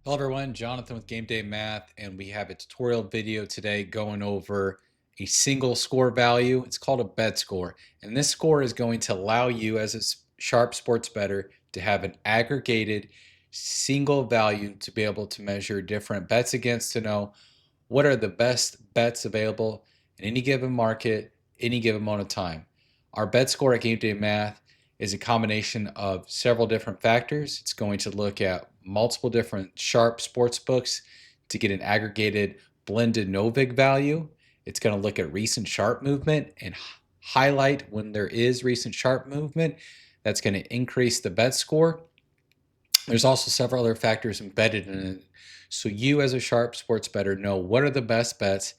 Hello everyone, Jonathan with Game Day Math, and we have a tutorial video today going over a single score value. It's called a bet score, and this score is going to allow you as a sharp sports bettor to have an aggregated single value to be able to measure different bets against, to know what are the best bets available in any given market, any given moment of time. Our bet score at Game Day Math is a combination of several different factors. It's going to look at multiple different sharp sports books to get an aggregated blended no-vig value. It's going to look at recent sharp movement and highlight when there is recent sharp movement. That's going to increase the bet score. There's also several other factors embedded in it. So you as a sharp sports bettor know what are the best bets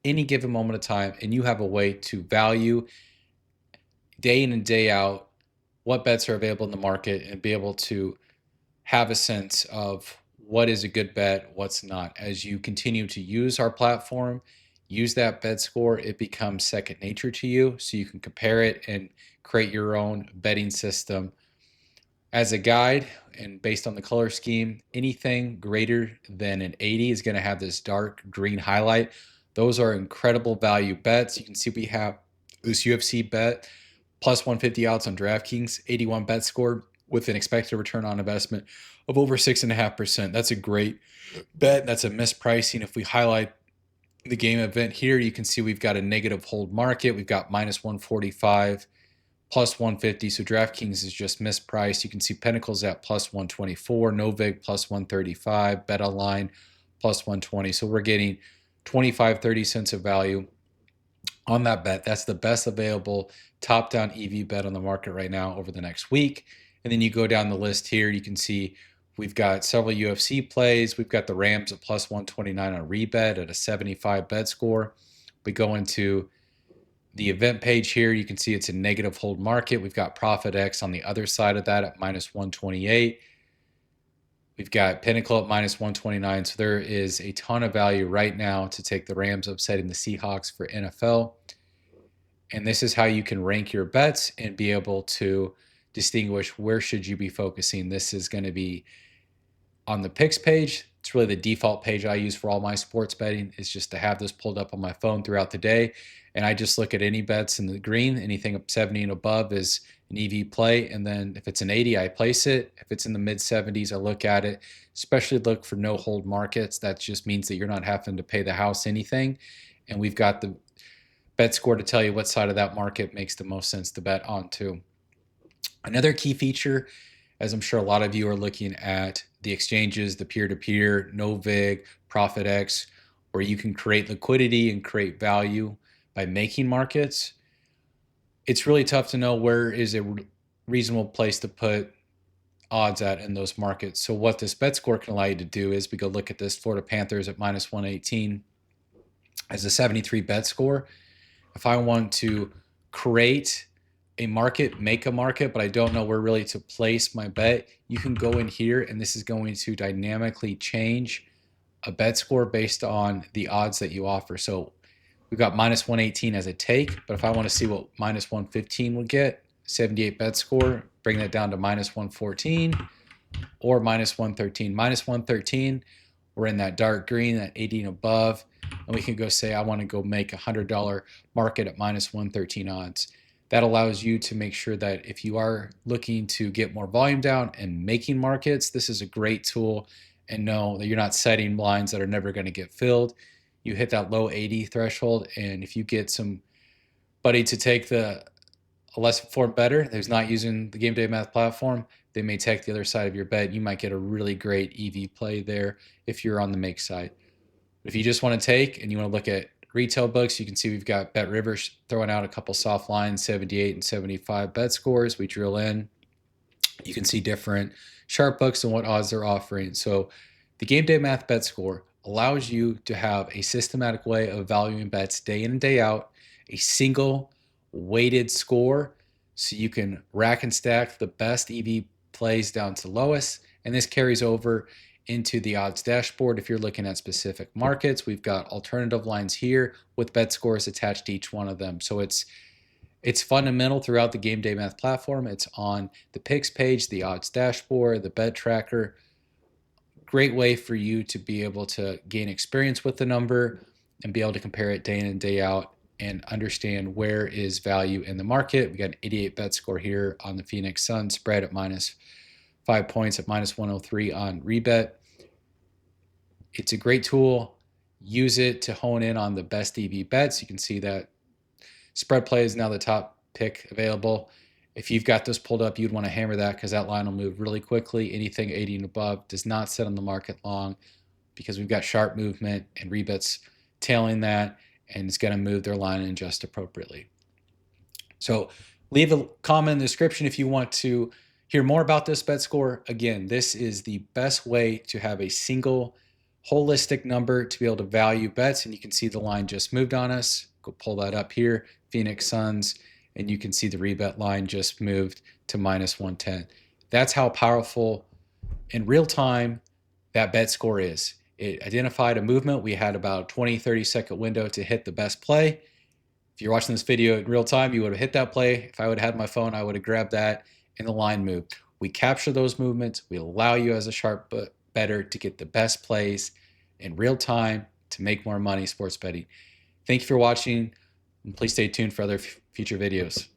any given moment of time, and you have a way to value day in and day out what bets are available in the market and be able to have a sense of what is a good bet, what's not. As you continue to use our platform, use that bet score, it becomes second nature to you, so you can compare it and create your own betting system. As a guide, and based on the color scheme, anything greater than an 80 is going to have this dark green highlight. Those are incredible value bets. You can see we have this UFC bet plus 150 odds on DraftKings, 81 bet score with an expected return on investment of over 6.5%. That's a great bet. That's a mispricing. If we highlight the game event here, you can see we've got a negative hold market. We've got minus 145, plus 150. So DraftKings is just mispriced. You can see Pinnacle's at plus 124, Novig plus 135, BetOnline plus 120. So we're getting 25, 30 cents of value on that bet. That's the best available top-down EV bet on the market right now over the next week. And then you go down the list here, you can see we've got several UFC plays. We've got the Rams at plus 129 on rebet at a 75 bet score. We go into the event page here. You can see it's a negative hold market. We've got Profit X on the other side of that at minus 128. We've got Pinnacle at minus 129. So there is a ton of value right now to take the Rams upsetting the Seahawks for NFL. And this is how you can rank your bets and be able to distinguish where should you be focusing. This is going to be on the picks page. It's really the default page I use for all my sports betting, is just to have this pulled up on my phone throughout the day. And I just look at any bets in the green. Anything up 70 and above is an EV play. And then if it's an 80, I place it. If it's in the mid 70s, I look at it. Especially look for no hold markets. That just means that you're not having to pay the house anything. And we've got the bet score to tell you what side of that market makes the most sense to bet onto. Another key feature, as I'm sure a lot of you are looking at the exchanges, the peer-to-peer, Novig, ProfitX, where you can create liquidity and create value by making markets. It's really tough to know where is a reasonable place to put odds at in those markets. So what this bet score can allow you to do is, we go look at this Florida Panthers at minus 118 as a 73 bet score. If I want to create a market, make a market, but I don't know where really to place my bet, you can go in here and this is going to dynamically change a bet score based on the odds that you offer. So we've got minus 118 as a take, but if I want to see what minus 115 would get, 78 bet score, bring that down to minus 114 or minus 113. Minus 113, we're in that dark green, that 80 and above, and we can go say I want to go make a $100 market at minus 113 odds. That allows you to make sure that if you are looking to get more volume down and making markets, this is a great tool, and know that you're not setting blinds that are never going to get filled. You hit that low 80 threshold, and if you get somebody to take the a less informed bettor who's not using the Game Day Math platform, they may take the other side of your bet. You might get a really great EV play there if you're on the make side. If you just want to take and you want to look at retail books, you can see we've got Bet Rivers throwing out a couple soft lines, 78 and 75 bet scores. We drill in. You can see different sharp books and what odds they're offering. So the Game Day Math bet score allows you to have a systematic way of valuing bets day in and day out, a single weighted score, so you can rack and stack the best EV plays down to lowest. And this carries over into the odds dashboard. If you're looking at specific markets, we've got alternative lines here with bet scores attached to each one of them. So it's fundamental throughout the Game Day Math platform. It's on the picks page, the odds dashboard, the bet tracker. great way for you to be able to gain experience with the number and be able to compare it day in and day out and understand where is value in the market. We got an 88 bet score here on the Phoenix Suns spread at -5 points at -103 on rebet. It's a great tool. Use it to hone in on the best EV bets. You can see that spread play is now the top pick available. If you've got this pulled up, you'd want to hammer that because that line will move really quickly. Anything 80 and above does not sit on the market long because we've got sharp movement and rebets tailing that, and it's going to move their line and adjust appropriately. So leave a comment in the description if you want to hear more about this BetScore. Again, this is the best way to have a single holistic number to be able to value bets, and you can see the line just moved on us. Go pull that up here, Phoenix Suns, and you can see the rebet line just moved to -110. That's how powerful in real time that BetScore is. It identified a movement. We had about a 20, 30-second window to hit the best play. If you're watching this video in real time, you would have hit that play. If I would have had my phone, I would have grabbed that and the line moved. We capture those movements. We allow you as a sharp bettor to get the best plays in real time to make more money sports betting. Thank you for watching, and please stay tuned for other future videos.